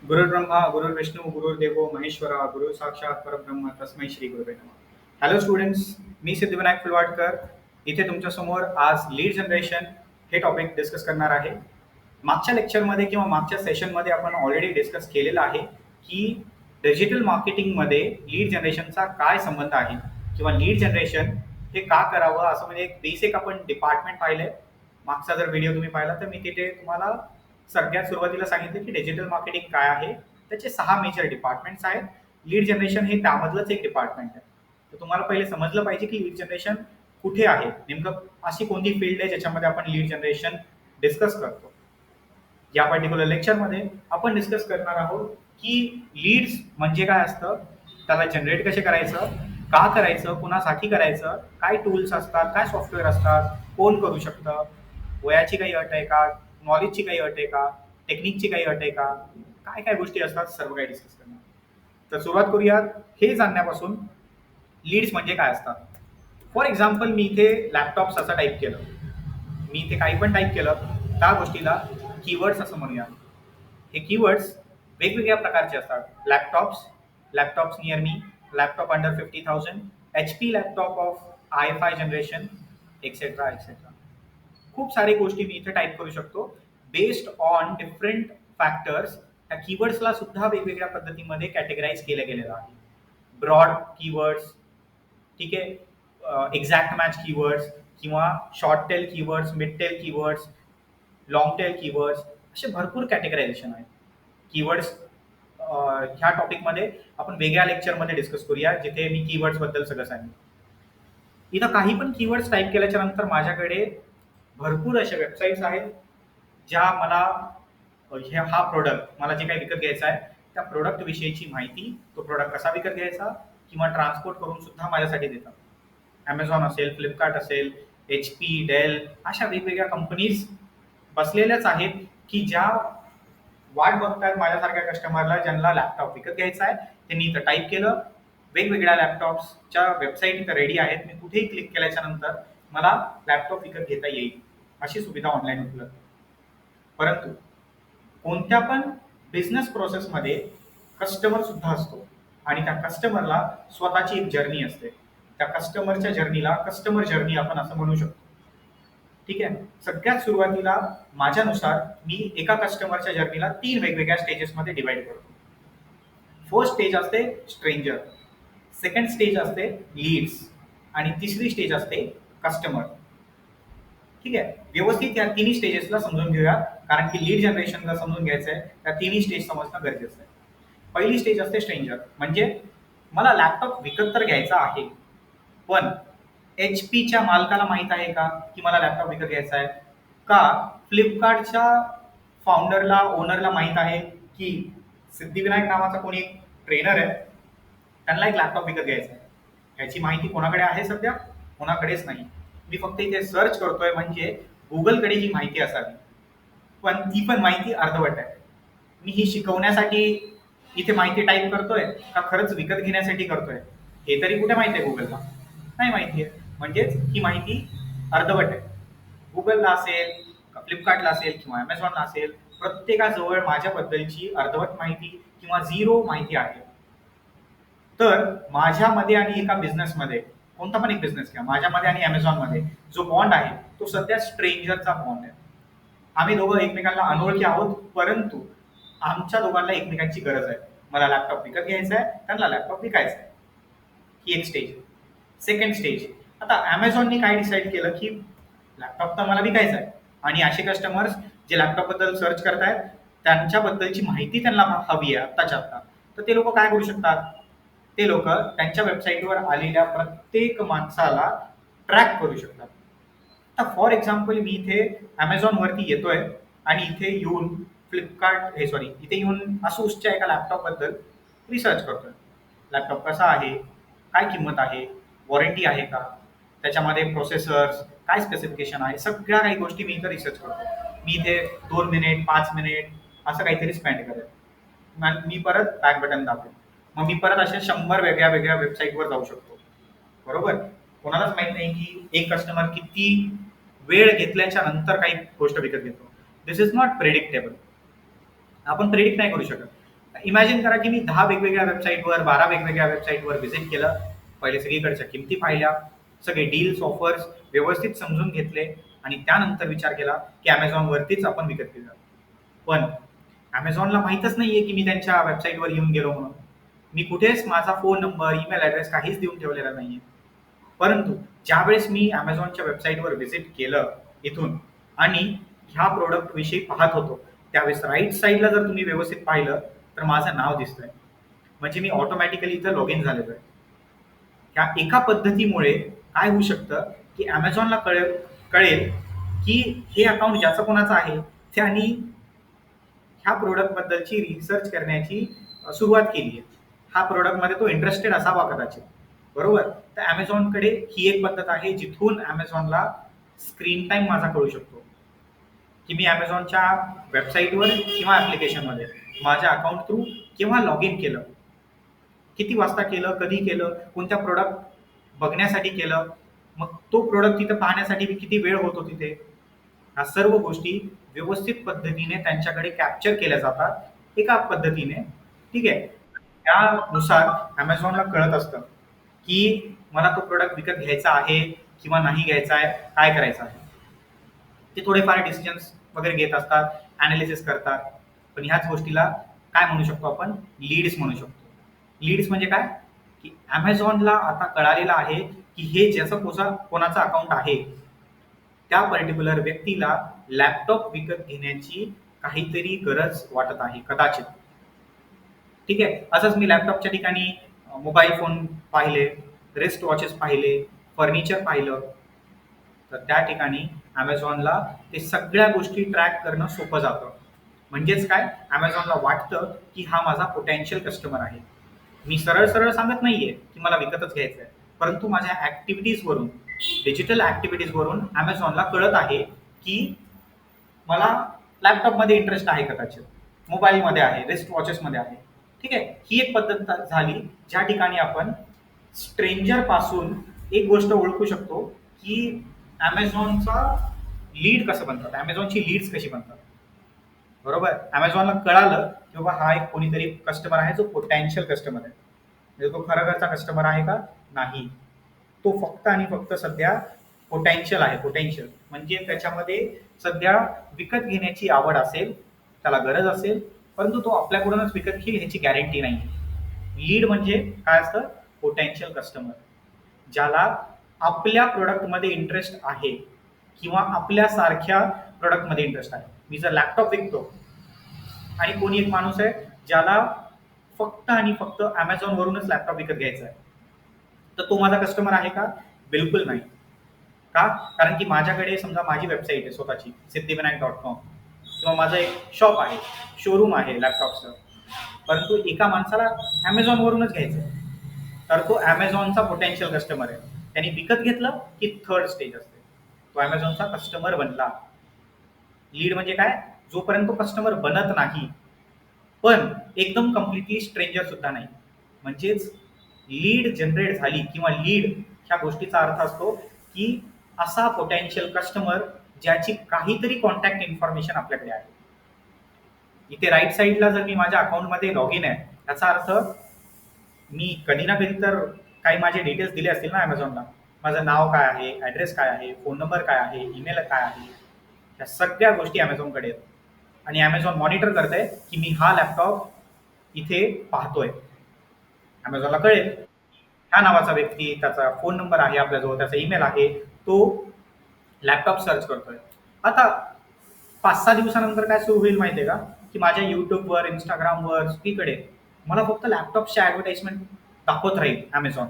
गुरुर्ब्रह्मा गुरुर्विष्णू गुरुर्देवो महेश्वरा गुरु साक्षात परब्रह्म तस्मै श्री गुरुवे नमः. हॅलो स्टुडंट्स, मी सिद्धिविनायक फुलवाडकर इथे तुमच्यासमोर आज लीड जनरेशन हे टॉपिक डिस्कस करणार आहे. मागच्या लेक्चरमध्ये किंवा मागच्या सेशनमध्ये आपण ऑलरेडी डिस्कस केलेलं आहे की डिजिटल मार्केटिंगमध्ये लीड जनरेशनचा काय संबंध आहे किंवा लीड जनरेशन हे का करावं असं म्हणजे एक बेसिक आपण डिपार्टमेंट पाहिलंय. मागचा जर व्हिडिओ तुम्ही पाहिला तर मी तिथे तुम्हाला सगळ्यात सुरुवातीला सांगितलं की डिजिटल मार्केटिंग काय आहे. त्याचे 6 मेजर डिपार्टमेंट्स आहेत. लीड जनरेशन हे त्यामधलंच एक डिपार्टमेंट आहे. तर तुम्हाला पहिले समजलं पाहिजे की लीड जनरेशन कुठे आहे, नेमकं अशी कोणती फील्ड आहे ज्याच्यामध्ये आपण लीड जनरेशन डिस्कस करतो. या पर्टिक्युलर लेक्चरमध्ये आपण डिस्कस करणार आहोत की लीड्स म्हणजे काय असतं, त्याला जनरेट कसे करायचं, का करायचं, कुणासाठी करायचं, काय टूल्स असतात, काय सॉफ्टवेअर असतात, कोण करू शकतं, वयाची काही अट आहे का, नॉलेजची काही अट आहे का, टेक्निकची काही अट आहे का, काय काय गोष्टी असतात सर्व काही डिस्कस करणार. तर सुरुवात करूयात हे जाणण्यापासून लीड्स म्हणजे काय असतात. फॉर एक्झाम्पल मी इथे लॅपटॉप्स असं टाईप केलं, मी इथे काही पण टाईप केलं, त्या गोष्टीला कीवर्ड्स असं म्हणूया. हे कीवर्ड्स वेगवेगळ्या प्रकारचे असतात. Laptops near me, laptop under 50,000, HP laptop of i5 generation, etcetera etcetera. खूप सारी गोष्टी मी इथे टाईप करू शकतो. बेस्ड ऑन डिफरंट फॅक्टर्स त्या कीवर्ड्सला सुद्धा वेगवेगळ्या पद्धतीमध्ये कॅटेगराईज केलं गेलेलं आहे. ब्रॉड कीवर्ड्स, ठीक आहे, एक्झॅक्ट मॅच कीवर्ड्स किंवा short tail keywords, mid tail keywords, long tail keywords, असे भरपूर कॅटेगरायझेशन आहेत. कीवर्ड्स ह्या टॉपिकमध्ये आपण वेगळ्या लेक्चरमध्ये डिस्कस करूया जिथे मी कीवर्ड्सबद्दल सगळं सांगेन. इथं काही पण कीवर्ड्स टाईप केल्याच्या नंतर माझ्याकडे भरपूर अशा वेबसाईट्स आहेत ज्या मला हा प्रोडक्ट मला जे काही विकत घ्यायचा आहे त्या प्रोडक्ट विषयीची माहिती, तो प्रोडक्ट कसा विकत घ्यायचा किंवा ट्रान्सपोर्ट करून सुद्धा माझ्यासाठी देतात. ॲमेझॉन असेल, फ्लिपकार्ट असेल, HP, डेल, अशा वेगवेगळ्या कंपनीज बसलेल्याच आहेत की ज्या वाट बघतात माझ्यासारख्या कस्टमरला ज्यांना लॅपटॉप विकत घ्यायचा आहे. त्यांनी इथं टाईप केलं, वेगवेगळ्या लॅपटॉप्सच्या वेबसाईट इथं रेडी आहेत. मी कुठेही क्लिक केल्याच्या नंतर मला लॅपटॉप विकत घेता येईल अशी सुविधा ऑनलाईन उपलब्ध. परंतु कोणत्या पण बिझनेस प्रोसेसमध्ये कस्टमर सुद्धा असतो आणि त्या कस्टमरला स्वतःची एक जर्नी असते. त्या कस्टमरच्या जर्नीला कस्टमर जर्नी आपण असं म्हणू शकतो. ठीक आहे. सगळ्यात सुरुवातीला माझ्यानुसार मी एका कस्टमरच्या जर्नीला 3 वेगवेगळ्या स्टेजेसमध्ये डिवाइड करतो. फर्स्ट स्टेज असते स्ट्रेंजर, सेकंड स्टेज असते लीड्स आणि तिसरी स्टेज असते कस्टमर. ठीक आहे. व्यवस्थित या तिन्ही स्टेजेसला समजून घेऊया कारण की लीड जनरेशनला समजून घ्यायचं आहे, त्या तिन्ही स्टेज समजणं गरजेचं आहे. पहिली स्टेज असते स्ट्रेंजर, म्हणजे मला लॅपटॉप विकत तर घ्यायचा आहे पण HP मालकाला माहित आहे का की मला लॅपटॉप विकत घ्यायचा आहे, का फ्लिपकार्टच्या फाउंडरला, ओनरला माहित आहे की सिद्धिविनायक नावाचा कोणी ट्रेनर आहे, त्यांना एक लॅपटॉप विकत घ्यायचा आहे. ह्याची माहिती कोणाकडे आहे सध्या? कोणाकडेच नाही. मी फक्त इथे सर्च करतोय म्हणजे गुगलकडे ही माहिती असावी, पण ती पण माहिती अर्धवट आहे. मी ही शिकवण्यासाठी इथे माहिती टाईप करतोय का खरंच विकत घेण्यासाठी करतोय हे तरी कुठे माहिती आहे गुगलला? नाही माहिती आहे. म्हणजेच ही माहिती अर्धवट आहे. गुगलला असेल, फ्लिपकार्टला असेल किंवा ॲमेझॉनला असेल, प्रत्येकाजवळ माझ्याबद्दलची अर्धवट माहिती किंवा झिरो माहिती आहे. तर माझ्यामध्ये आणि एका बिझनेसमध्ये, कोणता पण एक बिझनेस घ्या, माझ्यामध्ये आणि ॲमेझॉनमध्ये जो बॉन्ड आहे तो सध्या स्ट्रेंजरचा बॉन्ड आहे. आम्ही दोघं एकमेकांना अनोळखी आहोत, परंतु आमच्या दोघांना एकमेकांची गरज आहे. मला लॅपटॉप विकत घ्यायचा आहे, त्यांना लॅपटॉप विकायचा आहे. ही एक स्टेज. सेकंड स्टेज, आता ॲमेझॉनने काय डिसाईड केलं की लॅपटॉप तर मला विकायचा आहे आणि असे कस्टमर्स जे लॅपटॉपबद्दल सर्च करतायत त्यांच्याबद्दलची माहिती त्यांना हवी आहे आत्ताच्या आत्ता. तर ते लोक काय करू शकतात, ते लोक त्यांच्या वेबसाईटवर आलेल्या प्रत्येक माणसाला ट्रॅक करू शकतात. आता फॉर एक्झाम्पल मी इथे ॲमेझॉनवरती येतोय आणि इथे येऊन इथे येऊन असूसच्या एका लॅपटॉपबद्दल रिसर्च करतोय. लॅपटॉप कसा आहे, काय किंमत आहे, वॉरंटी आहे का, त्याच्यामध्ये प्रोसेसर्स काय स्पेसिफिकेशन आहे, सगळ्या काही गोष्टी मी इथं रिसर्च करतो. मी इथे 2 मिनिट 5 मिनिट असं काहीतरी स्पेंड करेल. मी परत बॅक बटन दाबेल. मग मी परत अशा 100 वेगळ्या वेगळ्या वेबसाईटवर जाऊ शकतो. बरोबर. कोणालाच माहित नाही की एक कस्टमर किती वेळ घेतल्याच्या नंतर काही गोष्ट विकत घेतो. दिस इज नॉट प्रेडिक्टेबल. आपण प्रेडिक्ट नाही करू शकत. इमॅजिन करा की मी 10 वेगवेगळ्या वेबसाईटवर, 12 वेगवेगळ्या वेबसाईटवर व्हिजिट केलं. पहिले सगळीकडच्या किमती पाहिल्या, सगळे डील्स, ऑफर्स व्यवस्थित समजून घेतले आणि त्यानंतर विचार केला की Amazonवरतीच आपण विकत घेऊया. पण Amazonला माहीतच नाहीये की मी त्यांच्या वेबसाईटवर येऊन गेलो म्हणून. मी कुठेच माझा फोन नंबर, ईमेल ॲड्रेस काहीच देऊन ठेवलेला नाहीये. परंतु ज्यावेळेस मी Amazonच्या वेबसाईटवर व्हिजिट केलं इथून आणि ह्या प्रॉडक्टविषयी पाहत होतो, त्यावेळेस राईट साईडला जर तुम्ही व्यवस्थित पाहिलं तर माझं नाव दिसतंय. म्हणजे मी ऑटोमॅटिकली इथं लॉग इन झालेलो आहे. ह्या एका पद्धतीमुळे काय होऊ शकतं की Amazonला कळेल की हे अकाउंट ज्याचं कोणाचं आहे त्यांनी ह्या प्रोडक्टबद्दलची रिसर्च करण्याची सुरुवात केली आहे. हा प्रोडक्टमध्ये तो इंटरेस्टेड असावा कदाचित. बरोबर? तर Amazonकडे ही एक पद्धत आहे जिथून Amazonला स्क्रीन टाईम माझा कळू शकतो, की मी Amazonच्या वेबसाईटवर किंवा ॲप्लिकेशनमध्ये माझ्या अकाउंट थ्रू केव्हा लॉग इन केलं, किती वाजता केलं, कधी केलं, कोणत्या प्रोडक्ट बघण्यासाठी केलं, मग तो प्रोडक्ट तिथं पाहण्यासाठी मी किती वेळ होतो तिथे. ह्या सर्व गोष्टी व्यवस्थित पद्धतीने त्यांच्याकडे कॅप्चर केल्या जातात एका पद्धतीने. ठीक आहे. त्यानुसार Amazonला कळत असतं की मला तो प्रोडक्ट विकत घ्यायचा आहे किंवा नाही घ्यायचा आहे, काय करायचं आहे. ते थोडेफार डिसिजन्स वगैरे घेत असतात, ॲनालिसिस करतात. पण ह्याच गोष्टीला काय म्हणू शकतो आपण? लीड्स म्हणू शकतो. लीड्स म्हणजे काय? की Amazonला आता कळालेलं आहे की हे ज्याचं कोणाचं अकाउंट आहे, त्या पर्टिक्युलर व्यक्तीला लॅपटॉप विकत घेण्याची काहीतरी गरज वाटत आहे कदाचित. ठीक आहे. असंच मी लॅपटॉपच्या ठिकाणी मोबाईल फोन पाहिले, रिस्ट वॉचेस पाहिले, फर्निचर पाहिलं. तर त्या ठिकाणी Amazonला ते सगळ्या गोष्टी ट्रॅक करणं सोपं जातं. म्हणजेच काय? Amazonला वाटतं की हा माझा पोटेन्शियल कस्टमर आहे. मी सरळ-सरळ सांगत नाहीये की मला विकतच घ्यायचं आहे. परंतु माझ्या ॲक्टिव्हिटीजवरून, डिजिटल ॲक्टिव्हिटीजवरून Amazonला कळत आहे की मला लॅपटॉपमध्ये इंटरेस्ट आहे कदाचित, मोबाईलमध्ये आहे, रिस्ट वॉचेसमध्ये आहे. ठीक आहे. ही एक पद्धत झाली ज्या ठिकाणी आपण स्ट्रेंजरपासून एक गोष्ट ओळखू शकतो की Amazonचा लीड कसं बनतात, Amazonची लीड्स कशी बनतात. बरोबर? Amazonला कळालं की बाबा हा एक कोणीतरी कस्टमर आहे जो पोटेन्शियल कस्टमर आहे. म्हणजे तो खरोखरचा कस्टमर आहे का? नाही. तो फक्त आणि फक्त सध्या पोटेन्शियल आहे. पोटेन्शियल म्हणजे त्याच्यामध्ये सध्या विकत घेण्याची आवड असेल, त्याला गरज असेल, परंतु तो आपल्याकडूनच विकत घेईल ह्याची गॅरंटी नाही. लीड म्हणजे काय असतं? पोटेन्शियल कस्टमर, ज्याला आपल्या प्रॉडक्टमध्ये इंटरेस्ट आहे किंवा आपल्यासारख्या प्रॉडक्टमध्ये इंटरेस्ट आहे. मी जर लॅपटॉप विकतो आणि कोणी एक माणूस आहे ज्याला फक्त आणि फक्त Amazonवरूनच लॅपटॉप विकत घ्यायचा आहे, तर तो माझा कस्टमर आहे का? बिलकुल नाही. का? कारण की माझ्याकडे समजा माझी वेबसाईट आहे स्वतःची siddhivinayak.com किंवा माझं एक शॉप आहे, शोरूम आहे लॅपटॉपचं. परंतु एका माणसाला Amazonवरूनच घ्यायचं आहे. तर तो Amazonचा पोटेन्शियल कस्टमर आहे. त्यांनी विकत घेतलं की थर्ड स्टेज असते. तो Amazonचा कस्टमर बनला. लीड म्हणजे काय? जोपर्यंत तो कस्टमर बनत नाही, पण एकदम कम्प्लिटली स्ट्रेंजर सुद्धा नाही. म्हणजेच लीड जनरेट झाली किंवा लीड ह्या गोष्टीचा अर्थ असतो की असा पोटेन्शियल कस्टमर ज्याची काहीतरी कॉन्टॅक्ट इन्फॉर्मेशन आपल्याकडे आहे. इथे राईट साईडला जर मी माझ्या अकाउंटमध्ये लॉग इन आहे, याचा अर्थ मी कधी ना कधी तर काही माझे डिटेल्स दिले असतील ना Amazonला. माझं नाव काय आहे, ॲड्रेस काय आहे, फोन नंबर काय आहे, ईमेल काय आहे, या सगळ्या गोष्टी Amazonकडे आहेत. आणि Amazon मॉनिटर करतंय की मी हा लॅपटॉप इथे पाहतोय. Amazonला कळेल ह्या नावाचा व्यक्ती, त्याचा फोन नंबर आहे आपल्याजवळ, त्याचा ईमेल आहे, तो लॅपटॉप सर्च करतोय. आता 5-6 दिवसानंतर काय सुरू होईल माहिती आहे का? की माझ्या YouTubeवर, Instagramवर सगळीकडे मला फक्त लॅपटॉपच्या ॲडव्हर्टाइजमेंट दाखवत राहील Amazon.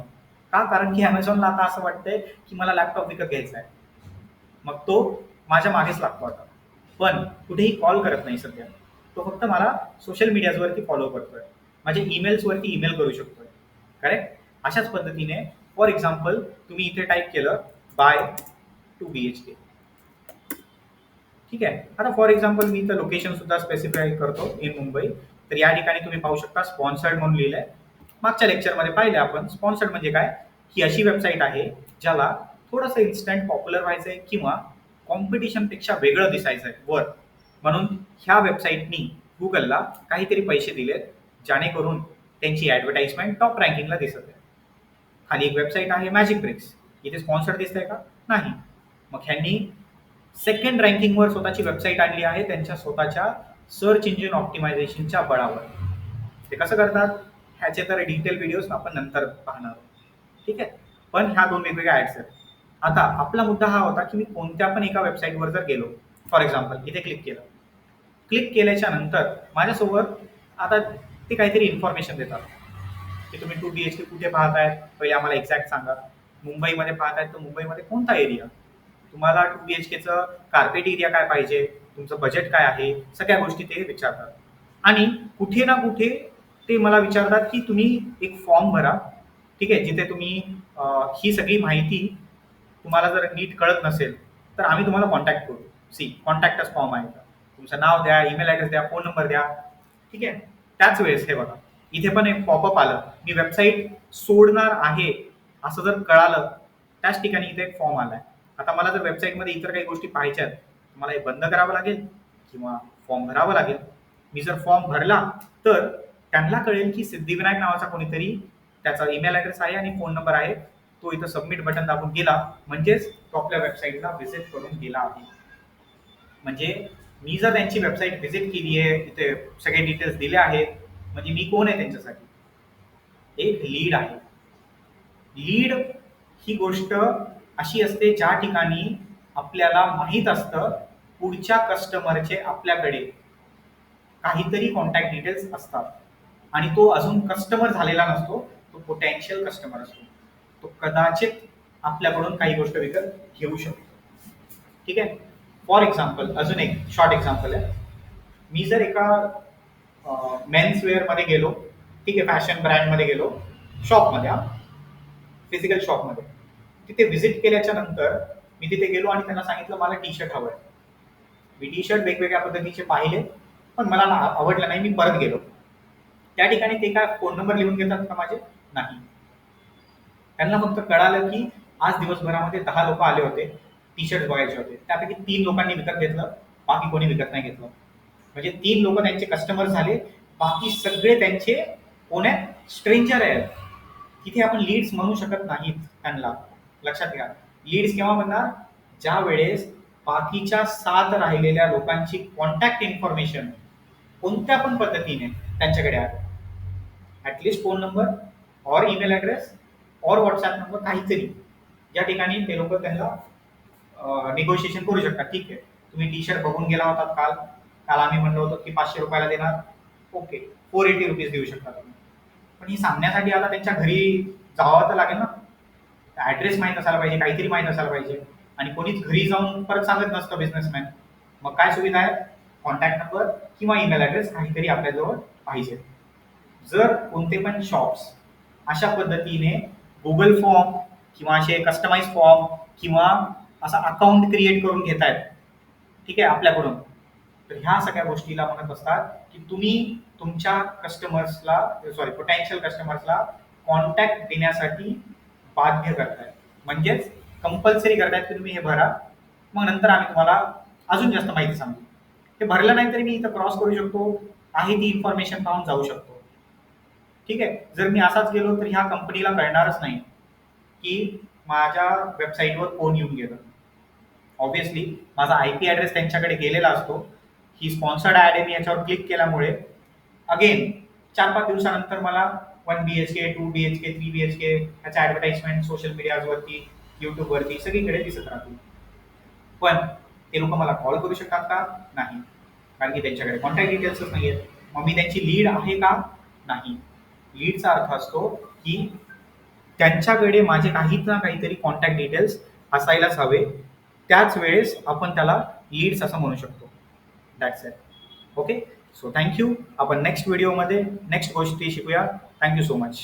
का? कारण की Amazonला आता असं वाटतंय की मला लॅपटॉप विकत घ्यायचा आहे. मग तो माझ्या मागेच लागतो आता. पण कुठेही कॉल करत नाही सध्या. तो फक्त मला सोशल मीडियाजवरती फॉलो करतोय. माझ्या ईमेल्सवरती ईमेल करू शकतोय. करेक्ट? अशाच पद्धतीने फॉर एक्झाम्पल तुम्ही इथे टाईप केलं बाय 2 BHK. ठीक आहे. आता फॉर एक्झाम्पल मी इथं लोकेशन सुद्धा स्पेसिफाय करतो इन मुंबई. तर या ठिकाणी तुम्ही पाहू शकता स्पॉन्सर्ड म्हणून लिहिलंय. मागच्या लेक्चरमध्ये पाहिलं आपण स्पॉन्सर्ड म्हणजे काय? ही अशी वेबसाईट आहे ज्याला थोडंसं इन्स्टंट पॉप्युलर व्हायचं आहे किंवा कॉम्पिटिशनपेक्षा वेगळं दिसायचं आहे वर. म्हणून ह्या वेबसाईटनी गुगलला काहीतरी पैसे दिलेत, जेणेकरून त्यांची ॲडव्हर्टाइजमेंट टॉप रँकिंगला दिसत आहे. खाली एक वेबसाईट आहे मॅजिक ब्रिक्स, इथे स्पॉन्सर दिसतंय का? नाही. मग ह्यांनी सेकंड रँकिंगवर स्वतःची वेबसाईट आणली आहे त्यांच्या स्वतःच्या सर्च इंजिन ऑप्टिमायझेशनच्या बळावर. ते कसं करतात ह्याचे तर डिटेल व्हिडिओज आपण नंतर पाहणार आहोत. ठीक आहे, पण ह्या दोन वेगवेगळ्या ॲड्स आहेत. आता आपला मुद्दा हा होता की मी कोणत्या पण एका वेबसाईटवर जर गेलो, फॉर एक्झाम्पल इथे क्लिक केल्याच्या नंतर माझ्यासोबत आता ते काहीतरी इन्फॉर्मेशन देतात की तुम्ही 2 BHK कुठे पाहतायत, पहिले आम्हाला एक्झॅक्ट सांगा. मुंबईमध्ये पाहतायत तर मुंबईमध्ये कोणता एरिया, तुम्हाला 2 BHKचं कार्पेट एरिया काय पाहिजे, तुमचं बजेट काय आहे, सगळ्या गोष्टी ते विचारतात. आणि कुठे ना कुठे ते मला विचारतात की तुम्ही एक फॉर्म भरा, ठीक आहे, जिथे तुम्ही ही सगळी माहिती तुम्हाला जर नीट कळत नसेल तर आम्ही तुम्हाला कॉन्टॅक्ट करू. कॉन्टॅक्टच फॉर्म आहे, तुमचं नाव द्या, ईमेल ॲड्रेस द्या, फोन नंबर द्या. ठीक आहे, त्याच वेळेस हे बघा इथे पण एक पॉपअप आलं, मी वेबसाईट सोडणार आहे असं जर कळालं त्याच ठिकाणी इथे एक फॉर्म आलाय. आता मला जर वेबसाईटमध्ये इतर काही गोष्टी पाहायच्या आहेत मला हे बंद करावं लागेल किंवा फॉर्म भरावा लागेल. मी जर फॉर्म भरला तर त्यांना कळेल की सिद्धिविनायक नावाचा कोणीतरी, त्याचा ईमेल ॲड्रेस आहे आणि फोन नंबर आहे, तो इथं सबमिट बटन दाबून गेला म्हणजेच तो आपल्या वेबसाईटला व्हिजिट करून गेला आहे. म्हणजे मी जर त्यांची वेबसाईट व्हिजिट केली आहे, इथे सगळे डिटेल्स दिले आहेत, म्हणजे मी कोण आहे त्यांच्यासाठी, एक लीड आहे. लीड ही गोष्ट अशी असते ज्या ठिकाणी आपल्याला माहीत असतं पुढच्या कस्टमरचे आपल्याकडे काहीतरी कॉन्टॅक्ट डिटेल्स असतात आणि तो अजून कस्टमर झालेला नसतो, तो पोटेन्शियल कस्टमर असतो. तो कदाचित आपल्याकडून काही गोष्ट विकत घेऊ शकतो. ठीक आहे, फॉर एक्झाम्पल अजून एक शॉर्ट एक्झाम्पल आहे. मी जर एका मेन्स वेअरमध्ये गेलो, ठीक आहे, फॅशन ब्रँडमध्ये गेलो, शॉपमध्ये, फिजिकल शॉपमध्ये, तिथे व्हिजिट केल्याच्या नंतर मी तिथे गेलो आणि त्यांना सांगितलं मला टी शर्ट हवं आहे. मी टी शर्ट वेगवेगळ्या पद्धतीचे पाहिले पण मला आवडलं नाही, मी परत गेलो. त्या ठिकाणी ते काय फोन नंबर लिहून घेतात का माझे? नाही. त्यांना फक्त कळालं की आज दिवसभरामध्ये 10 लोक आले होते, टी शर्ट बघायचे होते, त्यापैकी 3 लोकांनी विकत घेतलं, बाकी कोणी विकत नाही घेतलं. म्हणजे 3 लोक त्यांचे कस्टमर झाले, बाकी सगळे त्यांचे कोण आहेत? स्ट्रेंजर आहेत. तिथे आपण लीड्स म्हणू शकत नाहीत त्यांना, लक्षात घ्या. लीड्स केव्हा म्हणणार? ज्या वेळेस बाकीच्या 7 राहिलेल्या लोकांची कॉन्टॅक्ट इन्फॉर्मेशन कोणत्या पण पद्धतीने त्यांच्याकडे आहे, ॲटलिस्ट फोन नंबर और ईमेल ॲड्रेस और व्हॉट्सॲप नंबर काहीतरी, या ठिकाणी ते लोक त्यांना निगोशिएशन करू शकतात. ठीक आहे, तुम्ही टी शर्ट बघून गेला होतात काल आम्ही म्हणलो होतो की 500 रुपयाला देणार, ओके 480 रुपीज देऊ शकता तुम्ही. पण ही सांगण्यासाठी आता त्यांच्या घरी जावं तर लागेल ना, ॲड्रेस माहीत असायला पाहिजे, काहीतरी माहीत असायला पाहिजे. आणि कोणीच घरी जाऊन परत सांगत नसतं बिझनेसमॅन. मग काय सुविधा आहे? कॉन्टॅक्ट नंबर किंवा ईमेल ॲड्रेस काहीतरी आपल्याजवळ पाहिजे. जर कोणते पण शॉप्स अशा पद्धतीने गुगल फॉर्म किंवा असे कस्टमाइज फॉर्म किंवा असा अकाउंट क्रिएट करून घेत आहेत, ठीक आहे, आपल्याकडून, तर ह्या सगळ्या गोष्टीला म्हणत असतात की तुम्ही तुमच्या पोटेन्शियल कस्टमर्सला कॉन्टॅक्ट देण्यासाठी बाध्य करताय, म्हणजेच कंपल्सरी करतायत की तुम्ही हे भरा, मग नंतर आम्ही तुम्हाला अजून जास्त माहिती सांगू. हे भरलं नाही तरी मी इथं क्रॉस करू शकतो, आहे ती इन्फॉर्मेशन पाहून जाऊ शकतो. ठीक आहे, जर मी असाच गेलो तर ह्या कंपनीला कळणारच नाही की माझ्या वेबसाईटवर कोण येऊन गेलं. ऑब्व्हियसली माझा IP ॲड्रेस त्यांच्याकडे गेलेला असतो. ही स्पॉन्सर्ड ॲड आहे, मी याच्यावर क्लिक केल्यामुळे अगेन 4-5 दिवसानंतर मला 1 BHK, 2 BHK, 3 BHK ह्याच्या ॲडव्हर्टाइजमेंट सोशल मीडियावरती, यूट्यूबवरती सगळीकडे दिसत राहतील. पण ते लोक मला कॉल करू शकतात का? नाही, कारण की त्यांच्याकडे कॉन्टॅक्ट डिटेल्सच नाही आहेत. मग मी त्यांची लीड आहे का? नाही. लीडचा अर्थ असतो की त्यांच्याकडे माझे काही ना काहीतरी कॉन्टॅक्ट डिटेल्स असायलाच हवे, त्याच वेळेस आपण त्याला लीड्स असं म्हणू शकतो. That's it. Okay, so thank you. आपण नेक्स्ट व्हिडिओमध्ये नेक्स्ट गोष्टी शिकूया. Thank you so much.